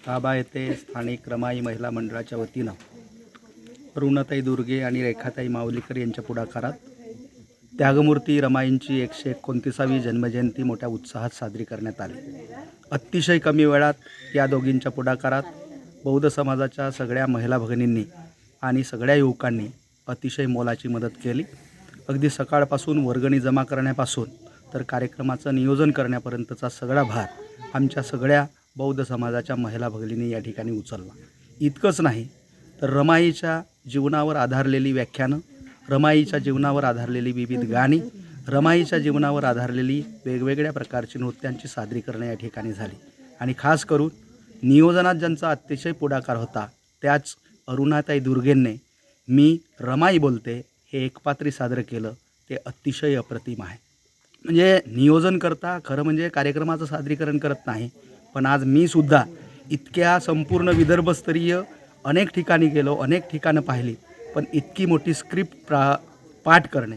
ताबा येथे स्थानिक रमाई महिला मंडळाच्या वतीनं अरुणाताई दुर्गे आणि रेखाताई माऊलीकर यांच्या पुढाकारात त्यागमूर्ती रमाईंची 129वी जन्मजयंती मोठ्या उत्साहात साजरी करण्यात आली। अतिशय कमी वेळात या दोघींच्या पुढाकारात बौद्ध समाजाच्या सगळ्या महिला भगिनींनी आणि सगळ्या युवकांनी अतिशय मोलाची मदत केली। अगदी सकाळपासून वर्गणी जमा करण्यापासून तर कार्यक्रमाचं नियोजन करण्यापर्यंतचा सगळा भार आमच्या सगळ्या बौद्ध समाजाच्या महिला भगिनींनी या ठिकाणी उचलला। इतकंच नाही तर रमाईच्या जीवनावर आधारलेली व्याख्यानं, रमाईच्या जीवनावर आधारलेली विविध गाणी, रमाईच्या जीवनावर आधारलेली वेगवेगळ्या प्रकारची नृत्यांची सादरीकरणं या ठिकाणी झाली। आणि खास करून नियोजनात ज्यांचा अतिशय पुढाकार होता त्याच अरुणाताई दुर्गेंनी मी रमाई बोलते हे एकपात्री सादर केलं, ते अतिशय अप्रतिम आहे। म्हणजे नियोजन करता खरं म्हणजे कार्यक्रमाचं सादरीकरण करत नाही, पण आज मी सुद्धा इतक्या संपूर्ण विदर्भस्तरीय अनेक ठिकाणी गेलो, अनेक ठिकाणं पाहिली, पण इतकी मोठी स्क्रिप्ट पाठ करणे,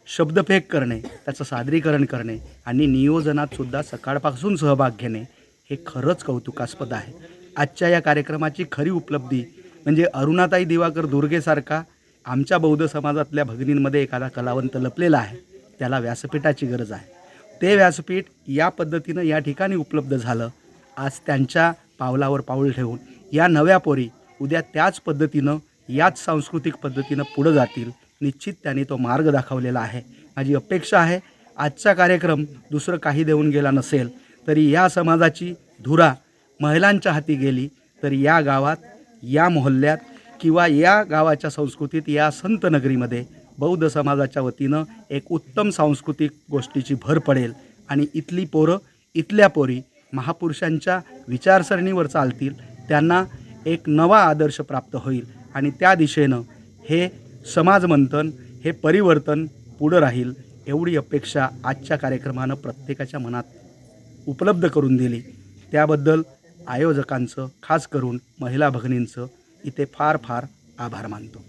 शब्दफेक करणे, त्याचं सादरीकरण करणे आणि नियोजनातसुद्धा सकाळपासून सहभाग घेणे हे खरंच कौतुकास्पद आहे। आजच्या या कार्यक्रमाची खरी उपलब्धी म्हणजे अरुणाताई दिवाकर दुर्गेसारखा आमच्या बौद्ध समाजातल्या भगिनींमध्ये एखादा कलावंत लपलेला आहे, त्याला व्यासपीठाची गरज आहे। ते व्यासपीठ या पद्धतीनं या ठिकाणी उपलब्ध झालं। आज त्यांच्या पावलावर पाऊल ठेवून या नव्या पोरी उद्या त्याच पद्धतीनं, याच सांस्कृतिक पद्धतीनं पुढं जातील। निश्चित त्यांनी तो मार्ग दाखवलेला आहे। माझी अपेक्षा आहे आजचा कार्यक्रम दुसरं काही देऊन गेला नसेल तरी या समाजाची धुरा महिलांच्या हाती गेली तर या गावात, या मोहल्ल्यात किंवा या गावाच्या संस्कृतीत, या संत नगरीमध्ये बौद्ध समाजाच्या वतीनं एक उत्तम सांस्कृतिक गोष्टीची भर पडेल आणि इथली पोरं, इथल्या पोरी महापुरुषांच्या विचारसरणीवर चालतील, त्यांना एक नवा आदर्श प्राप्त होईल आणि त्या दिशेनं हे समाजमंथन, हे परिवर्तन पुढं राहील एवढी अपेक्षा आजच्या कार्यक्रमानं प्रत्येकाच्या मनात उपलब्ध करून दिली। त्याबद्दल आयोजकांचं, खास करून महिला भगिनींचं इथे फार फार आभार मानतो।